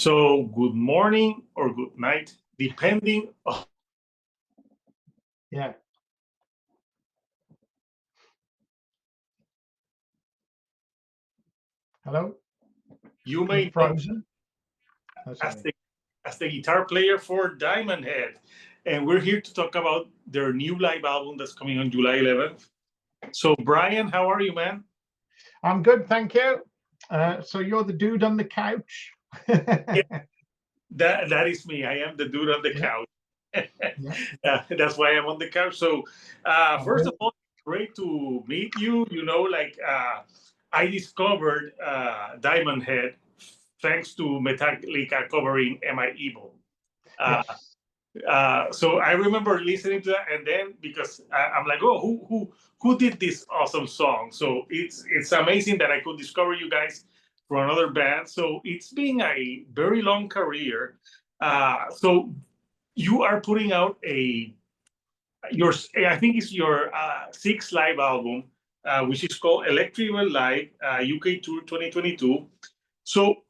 So good morning or good night, depending on Yeah. Hello? you may know Frozen? Oh, as sorry. the guitar player for Diamond Head. And we're here to talk about their new live album that's coming on July 11th. So Brian, how are you, man? I'm good, thank you. So you're the dude on the couch? Yeah, that is me. I am the dude on the Yeah. couch. Yeah. That's why I'm on the couch. So first of Oh, all, great to meet you. I discovered Diamond Head thanks to Metallica covering Am I Evil? Uh, yes. so I remember listening to that, and then because I'm like, oh, who did this awesome song? So it's amazing that I could discover you guys from another band. So it's been a very long career. So you are putting out I think it's your sixth live album, which is called Electric Live UK Tour 2022. So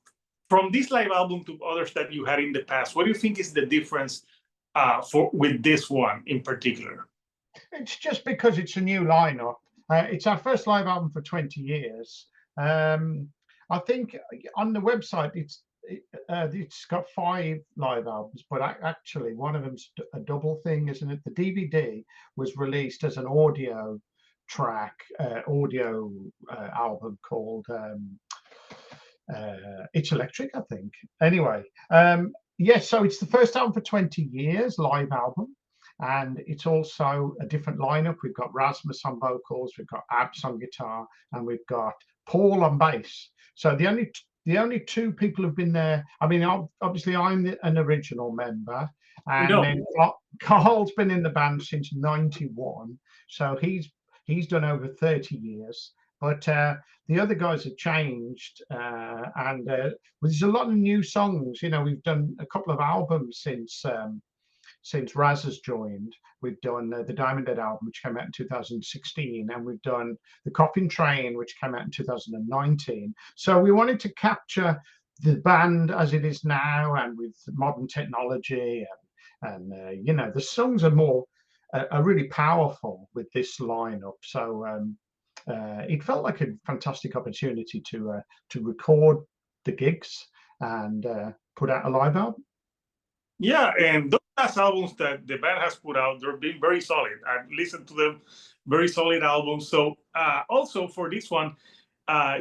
from this live album to others that you had in the past, what do you think is the difference for with this one in particular? It's just because it's a new lineup. It's our first live album for 20 years. I think on the website it's got 5 live albums, but actually one of them's a double thing, isn't it? The DVD was released as an audio track, audio album called It's Electric, I think. Anyway, yes, so it's the first album for 20 years, live album. And it's also a different lineup. We've got Rasmus on vocals, we've got Abs on guitar, and we've got Paul on bass. So the only 2 people who've been there. I mean, obviously I'm an original member, and No, then Carl's been in the band since '91, so he's done over 30 years. But the other guys have changed, and there's a lot of new songs. You know, we've done a couple of albums since Raz has joined. We've done the Diamond Head album, which came out in 2016, and we've done the Coffin Train, which came out in 2019. So we wanted to capture the band as it is now, and with modern technology, and you know, the songs are really powerful with this lineup. So it felt like a fantastic opportunity to record the gigs and put out a live album. yeah, and those last albums that the band has put out, they've been very solid. I've listened to them, very solid albums. So also for this one,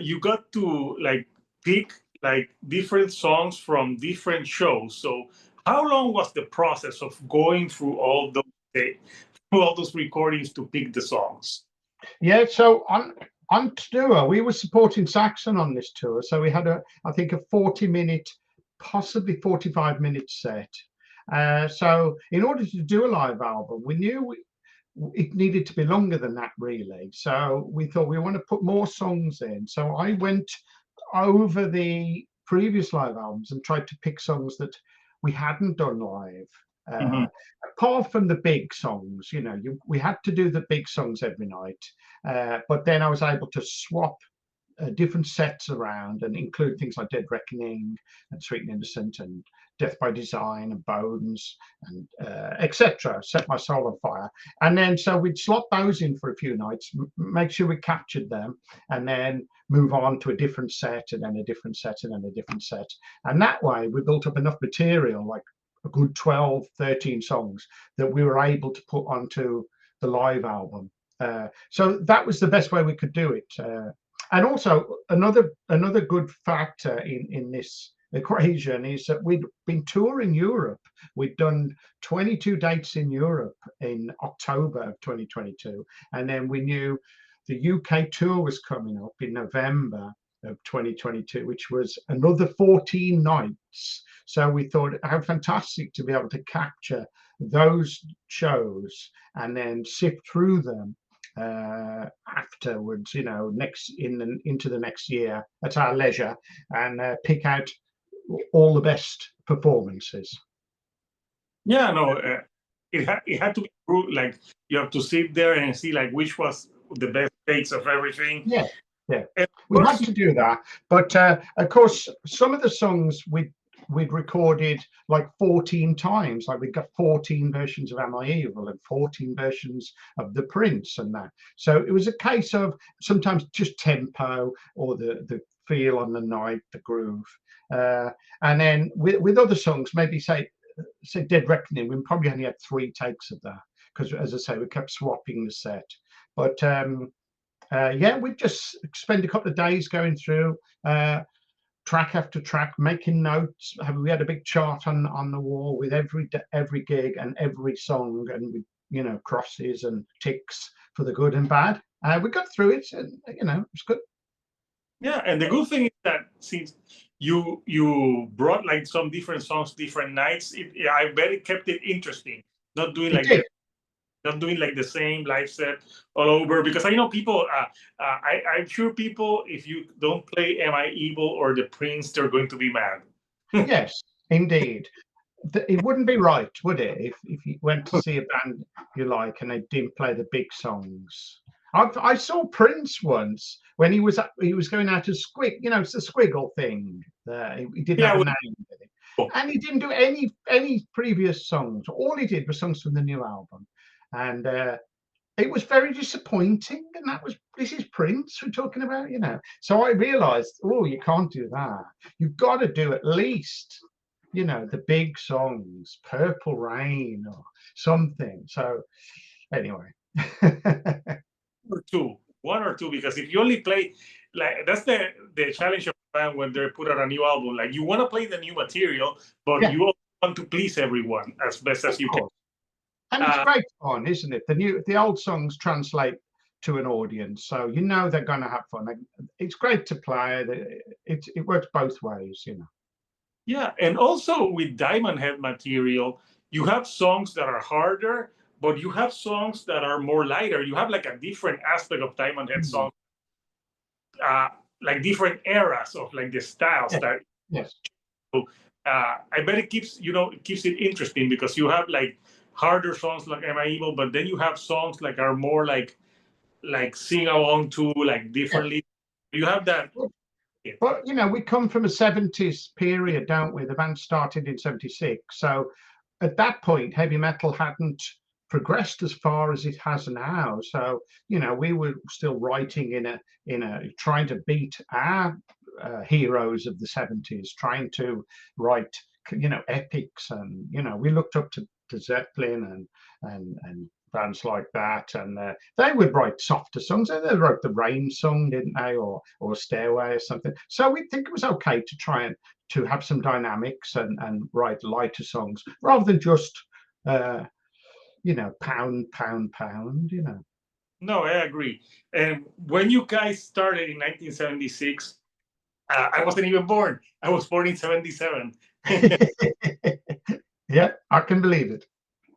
you got to like pick like different songs from different shows. So how long was the process of going through all those recordings to pick the songs? Yeah, so on tour, we were supporting Saxon on this tour. So we had I think a 40-minute, possibly 45-minute set. So in order to do a live album, we knew it needed to be longer than that, really. So we thought we want to put more songs in. So I went over the previous live albums and tried to pick songs that we hadn't done live. Mm-hmm. Apart from the big songs, you know, we had to do the big songs every night. But then I was able to swap different sets around and include things like Dead Reckoning and Sweet and Innocent and Death by Design and Bones and etc. Set My Soul on Fire. And then so we'd slot those in for a few nights, make sure we captured them, and then move on to a different set, and then a different set, and then a different set. And that way we built up enough material, like a good 12, 13 songs, that we were able to put onto the live album. So that was the best way we could do it. And also another good factor in this equation is that we'd been touring Europe. We'd done 22 dates in Europe in October of 2022, and then we knew the UK tour was coming up in November of 2022, which was another 14 nights. So we thought how fantastic to be able to capture those shows and then sift through them afterwards, you know, into the next year at our leisure, and pick out all the best performances. Yeah, no, it had to be true. Like you have to sit there and see like which was the best takes of everything. Yeah, And of we course, had to do that, but of course some of the songs we'd recorded like 14 times. Like we'd got 14 versions of Am I Evil and 14 versions of The Prince and that. So it was a case of sometimes just tempo or the feel on the night, the groove. And then with other songs, maybe say Dead Reckoning, we probably only had 3 takes of that because, as I say, we kept swapping the set. But yeah, we'd just spend a couple of days going through track after track, making notes. We had a big chart on the wall with every gig and every song, and we, you know, crosses and ticks for the good and bad. We got through it, and you know, it was good. Yeah, and the good thing is that since you brought like some different songs, different nights, I bet it kept it interesting. Not doing It like did. not doing like the same live set all over, because I know people. I'm sure people, if you don't play "Am I Evil" or "The Prince," they're going to be mad. Yes, indeed. It wouldn't be right, would it, if you went to see a band you like and they didn't play the big songs? I saw Prince once when he was going out to Squig, you know, it's the Squiggle thing. He didn't have Yeah, a name, did he? And he didn't do any previous songs. All he did was songs from the new album, and it was very disappointing. And this is Prince we're talking about, you know. So I realised, oh, you can't do that. You've got to do at least, you know, the big songs, Purple Rain or something. So anyway. or two, one or two, because if you only play, like, that's the challenge of a band when they put out a new album. Like, you want to play the new material, but Yeah, you also want to please everyone as best as of you can. course. And it's great fun, isn't it? The old songs translate to an audience, so you know they're going to have fun. It's great to play. It works both ways, you know. Yeah, and also with Diamond Head material, you have songs that are harder, but you have songs that are more lighter. You have like a different aspect of Diamond Head Mm. songs, uh, like different eras of like the styles Yeah. that. Yes. I bet it keeps it keeps it interesting, because you have like harder songs like "Am I Evil," but then you have songs like are more like sing along to like Yeah. differently. You have that. But you know, we come from a 70s period, don't we? The band started in 76. So at that point, heavy metal hadn't progressed as far as it has now. So, you know, we were still writing in a trying to beat our heroes of the 70s, trying to write, you know, epics. And, you know, we looked up to Zeppelin and bands like that, and they would write softer songs. They wrote the Rain song, didn't they, or Stairway or something. So we think it was okay to try and to have some dynamics and write lighter songs rather than just you know, pound, pound, pound. You know. No, I agree. And when you guys started in 1976, I wasn't even born. I was born in 77. Yeah, I can believe it.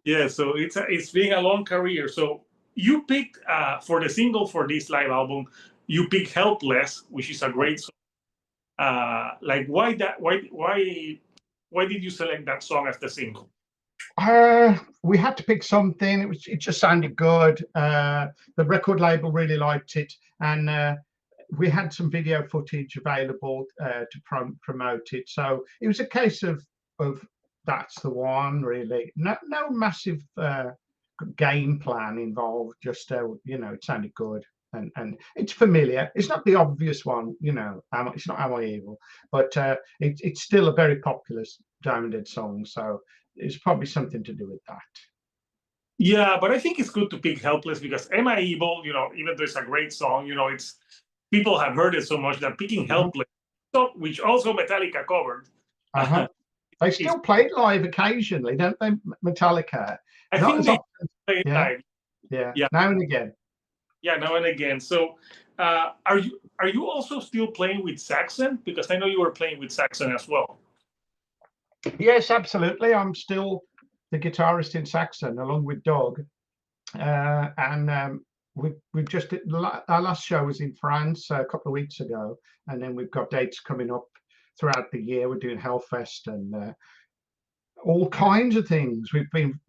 Yeah, so it's been a long career. So you picked for the single for this live album, you picked "Helpless," which is a great song. Like, why that? Why did you select that song as the single? We had to pick something. It just sounded good. The record label really liked it, and we had some video footage available to promote it. So it was a case of that's the one, really. No massive game plan involved. Just you know, it sounded good. And it's familiar. It's not the obvious one, you know. It's not "Am I Evil," but it's still a very popular Diamond Head song. So it's probably something to do with that. Yeah, but I think it's good to pick "Helpless" because "Am I Evil," even though it's a great song, it's people have heard it so much that picking Mhm. "Helpless," so, which also Metallica covered, Uh-huh. They is still play it live occasionally, don't they? Metallica, I not think as they often. play it Yeah, live. yeah, Yeah, now and again. yeah, now and again. So, are you also still playing with Saxon? Because I know you were playing with Saxon as well. Yes, absolutely. I'm still the guitarist in Saxon, along with Doug. And we've just our last show was in France a couple of weeks ago, and then we've got dates coming up throughout the year. We're doing Hellfest and all kinds of things. We've been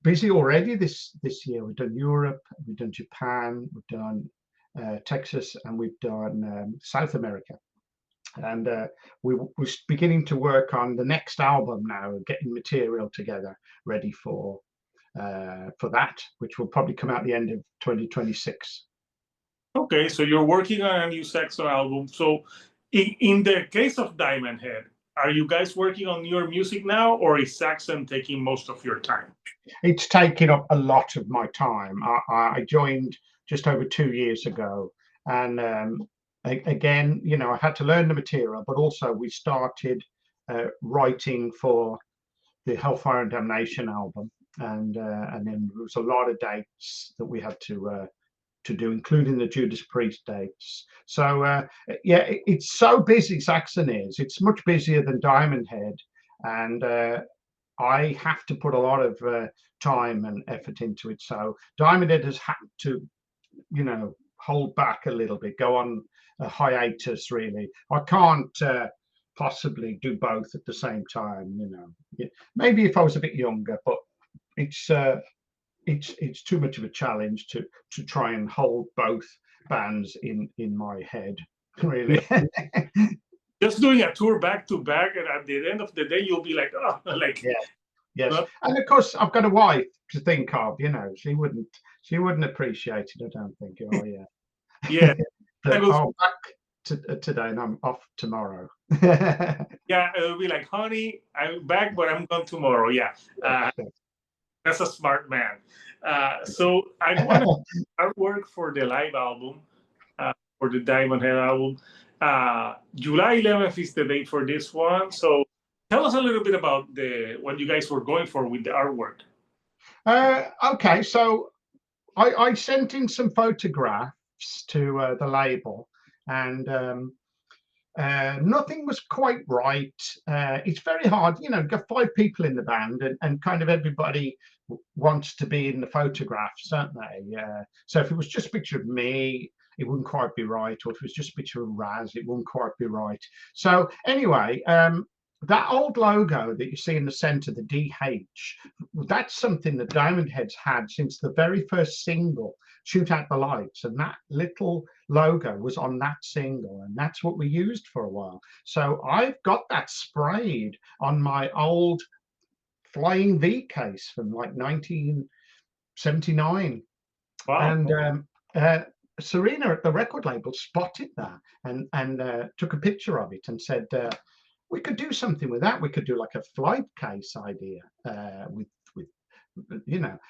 busy already this year. We've done Europe, we've done Japan, we've done Texas, and we've done South America. And we're beginning to work on the next album now, getting material together ready for that, which will probably come out the end of 2026. Okay, so you're working on a new Saxon album. So in the case of Diamond Head, are you guys working on your music now, or is Saxon taking most of your time? It's taken up a lot of my time. I joined just over 2 years ago, and again, I had to learn the material, but also we started writing for the Hellfire and Damnation album, and then there was a lot of dates that we had to do, including the Judas Priest dates. So yeah, it's so busy. Saxon is. It's much busier than Diamond Head, and I have to put a lot of time and effort into it. So Diamond Head has had to, hold back a little bit, go on a hiatus. Really, I can't possibly do both at the same time. Maybe if I was a bit younger, but it's too much of a challenge to try and hold both bands in my head, really. Just doing a tour back to back, and at the end of the day, you'll be like, oh, like, yeah, yes. Well, and of course, I've got a wife to think of. She wouldn't appreciate it, I don't think. Oh yeah, yeah. but I'm back today and I'm off tomorrow. Yeah, it'll be like, honey, I'm back, but I'm gone tomorrow. Yeah, that's a smart man. So I want to artwork for the live album, for the Diamond Head album. July 11th is the date for this one. So tell us a little bit about what you guys were going for with the artwork. Okay, so I sent in some photographs to the label, and nothing was quite right. It's very hard, you've got 5 people in the band, and kind of everybody wants to be in the photographs, don't they? So if it was just a picture of me, it wouldn't quite be right, or if it was just a picture of Raz, it wouldn't quite be right. So anyway, that old logo that you see in the center, the DH, that's something that Diamond Head's had since the very first single, Shoot Out the Lights, and that little logo was on that single, and that's what we used for a while. So I've got that sprayed on my old Flying V case from like 1979. Wow. And Serena at the record label spotted that and took a picture of it and said, we could do something with that. We could do like a flight case idea with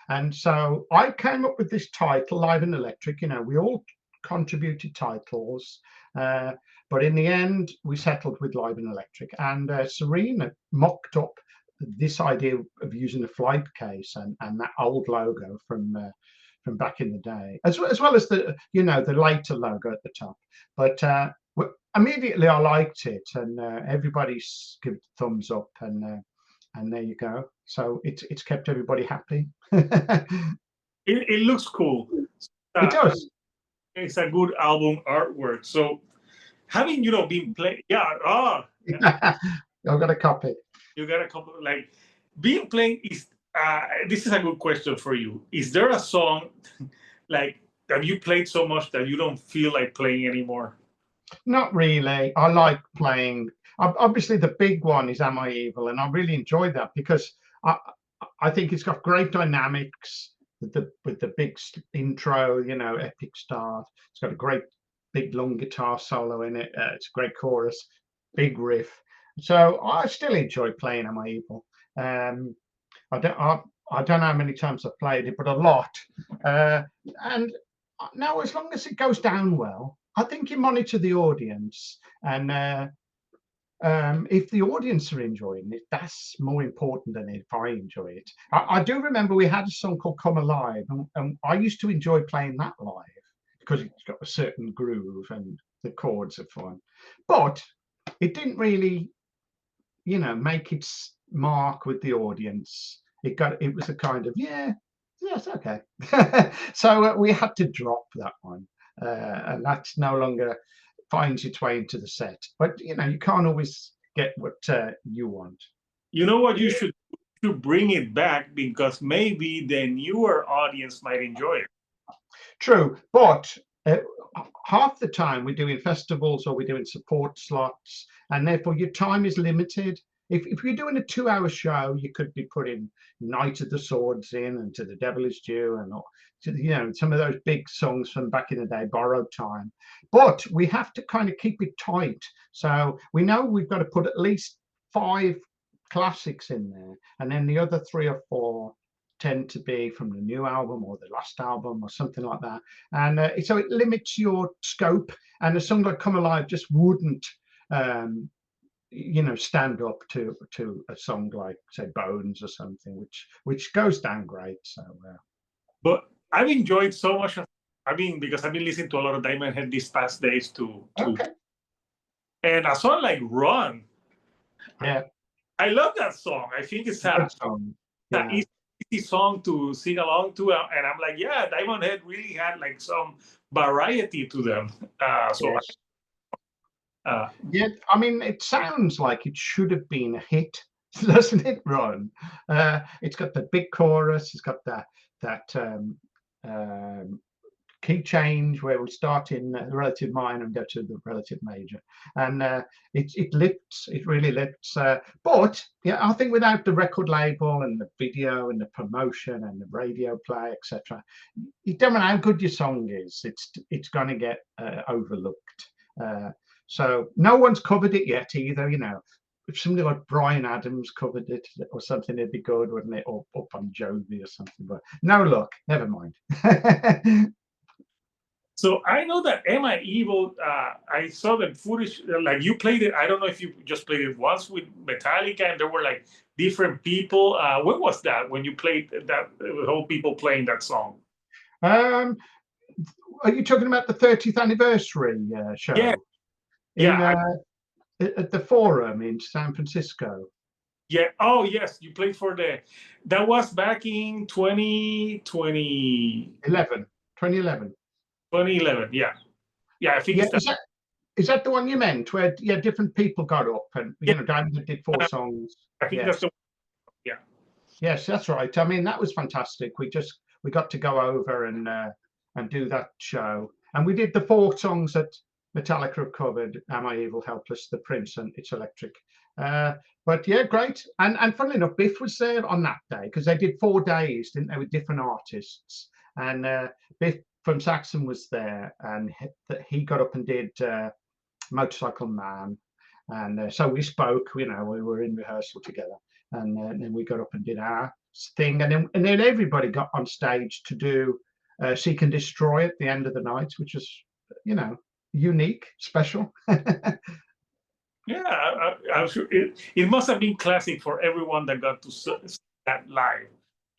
and so I came up with this title, Live and Electric. We all contributed titles, but in the end we settled with Live and Electric, and Serena mocked up this idea of using a flight case and that old logo from back in the day, as well as the the later logo at the top. But immediately I liked it, and everybody's give it a thumbs up, and there you go. So it's kept everybody happy. It looks cool. It does. It's a good album artwork. So having been playing, I've got a copy. You got a couple, like, being playing is. This is a good question for you. Is there a song like that you played so much that you don't feel like playing anymore? Not really. I like playing. Obviously, the big one is "Am I Evil," and I really enjoy that because I think it's got great dynamics with the big intro, epic start. It's got a great big long guitar solo in it. It's a great chorus, big riff. So I still enjoy playing "Am I Evil." I don't know how many times I've played it, but a lot. And now, as long as it goes down well, I think you monitor the audience, and if the audience are enjoying it, that's more important than if I enjoy it. I do remember we had a song called "Come Alive," and I used to enjoy playing that live because it's got a certain groove and the chords are fun, but it didn't really, make its mark with the audience. It was a kind of yes, okay. So we had to drop that one, and that's no longer finds its way into the set. But you can't always get what you want. You know what you should bring it back, because maybe the newer audience might enjoy it. True, but uh, half the time we're doing festivals or we're doing support slots, and therefore your time is limited. If you're doing a 2-hour show, you could be putting Night of the Swords in and To the Devil Is Due and some of those big songs from back in the day, Borrowed Time. But we have to kind of keep it tight. So we know we've got to put at least 5 classics in there, and then the other 3 or 4 tend to be from the new album or the last album or something like that. And so it limits your scope. And a song like Come Alive just wouldn't, stand up to a song like, say, Bones or something, which goes down great. So, But I've enjoyed so much. Because I've been listening to a lot of Diamond Head these past days to okay, and a song like Run. yeah, I love that song. I think it's good song. Yeah. easy song to sing along to, and I'm like, yeah, Diamond Head really had like some variety to them. Yes. Yeah, I mean, it sounds like it should have been a hit, doesn't it, Ron? It's got the big chorus. It's got that key change where we start in the relative minor and go to the relative major, and it lifts. It really lifts. But yeah, I think without the record label and the video and the promotion and the radio play, etc., you don't know how good your song is. It's going to get overlooked. So no one's covered it yet either. If somebody like Brian Adams covered it or something, it'd be good, wouldn't it? Or up on Jovi or something. But no luck. Never mind. So I know that Am I Evil? I saw the footage. Like you played it. I don't know if you just played it once with Metallica, and there were like different people. When was that? When you played that, whole people playing that song? Are you talking about the 30th anniversary show? Yeah, At the Forum in San Francisco. Yeah. Oh, yes. You played for that was back in 2020. 2011. 2011. Yeah. Yeah. I think Yeah, it's that. is that the one you meant where different people got up and Yeah. Diamond did 4 songs? I think that's the one. Yeah. Yes, that's right. I mean, that was fantastic. We got to go over and do that show, and we did the 4 songs that Metallica have covered: "Am I Evil," "Helpless," "The Prince," and "It's Electric." But yeah, great. And funnily enough, Biff was there on that day because they did 4 days, didn't they, with different artists. And Biff from Saxon was there, and he got up and did Motorcycle Man. And so we spoke. We were in rehearsal together, and then we got up and did our thing, and then everybody got on stage to do Seek and Destroy at the end of the night, which was unique, special. Yeah, I'm sure it must have been classic for everyone that got to see that live.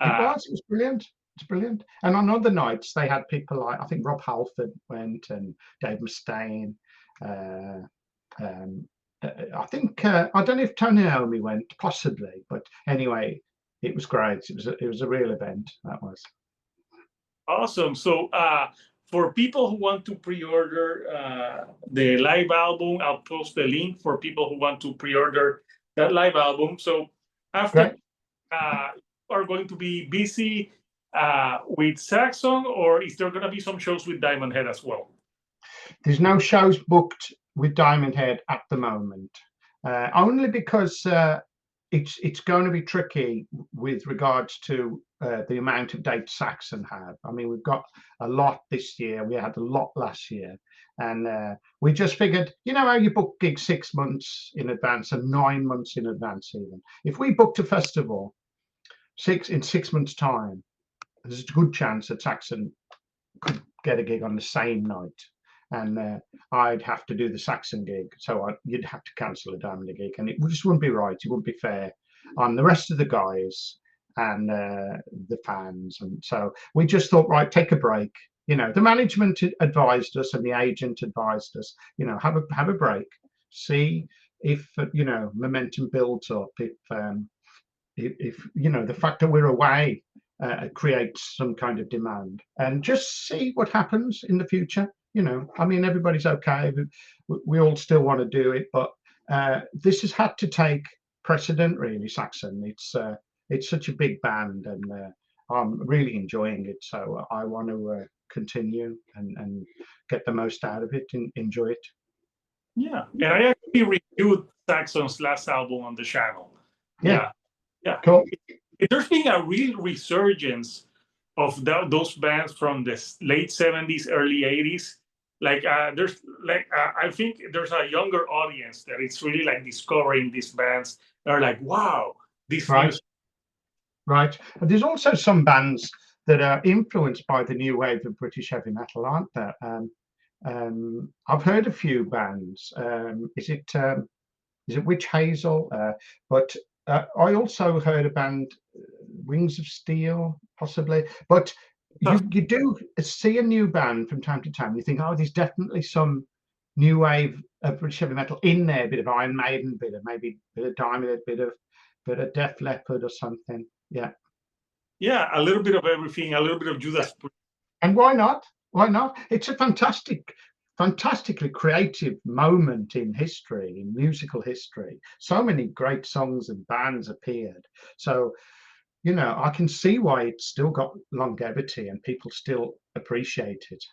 It was brilliant. It's brilliant. And on other nights, they had people like, I think Rob Halford went, and Dave Mustaine. I think I don't know if Tony Iommi went, possibly, but anyway, it was great. It was a real event. That was awesome. So for people who want to pre-order the live album, I'll post the link for people who want to pre-order that live album. So after are going to be busy with Saxon, or is there going to be some shows with Diamond Head as well? There's no shows booked with Diamond Head at the moment, only because it's going to be tricky with regards to the amount of dates Saxon have. I mean, we've got a lot this year. We had a lot last year. And we just figured, how you book gigs 6 months in advance and 9 months in advance even. If we booked a festival in 6 months' time, there's a good chance that Saxon could get a gig on the same night. And I'd have to do the Saxon gig, so you'd have to cancel a Diamond gig, and it just wouldn't be right. It wouldn't be fair on the rest of the guys and the fans. And so we just thought, right, take a break. The management advised us, and the agent advised us, have a break, see if momentum builds up, if the fact that we're away creates some kind of demand, and just see what happens in the future. I mean, everybody's okay. We all still want to do it, but this has had to take precedent, really, Saxon. It's such a big band, and I'm really enjoying it. So I want to continue and get the most out of it and enjoy it. Yeah, and I actually reviewed Saxon's last album on the channel. Yeah, yeah. cool. There's been a real resurgence of those bands from the late 70s, early 80s. Like there's like I think there's a younger audience that it's really like discovering these bands. They're like, wow, this music. Right. And there's also some bands that are influenced by the new wave of British heavy metal, aren't there? I've heard a few bands. Is it Witch Hazel? But I also heard a band, Wings of Steel, possibly. But you do see a new band from time to time. You think, oh, there's definitely some new wave of British heavy metal in there. A bit of Iron Maiden, maybe a bit of Diamond, a bit of Def Leppard or something. Yeah. Yeah, a little bit of everything, a little bit of Judas Priest. And why not? Why not? It's a fantastically creative moment in history, in musical history. So many great songs and bands appeared. So, you know, I can see why it's still got longevity and people still appreciate it.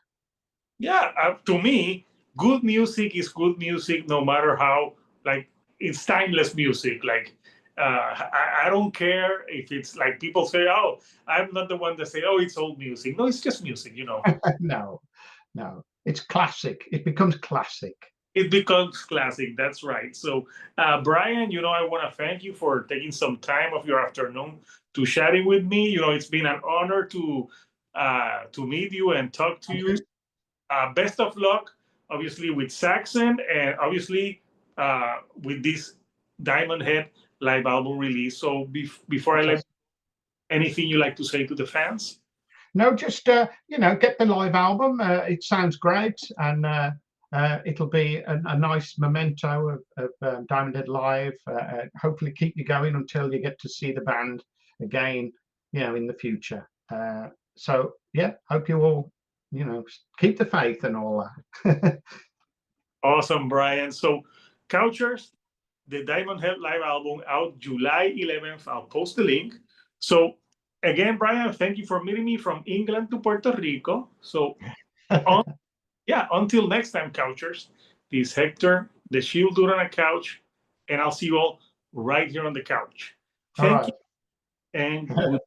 Yeah, to me, good music is good music, no matter how, like, it's timeless music. Like, I don't care if it's like people say, oh, I'm not the one that say, oh, it's old music. No, it's just music, you know. No, it's classic. It becomes classic. It becomes classic. That's right. So, Brian, you know, I want to thank you for taking some time of your afternoon to chatting with me. You know, it's been an honor to meet you and talk to you. Best of luck, obviously, with Saxon and obviously with this Diamond Head live album release. So before I let anything you like to say to the fans? No, just you know, get the live album. It sounds great, and it'll be a nice memento of Diamond Head Live. Hopefully, keep you going until you get to see the band again, you know, in the future. So yeah, hope you all, you know, keep the faith and all that. Awesome, Brian. So, Couchers, the Diamond Head live album out July 11th. I'll post the link. So, again, Brian, thank you for meeting me from England to Puerto Rico. So, until next time, Couchers, this is Hector, the Shield Dude on a Couch, and I'll see you all right here on the couch. Thank you, and good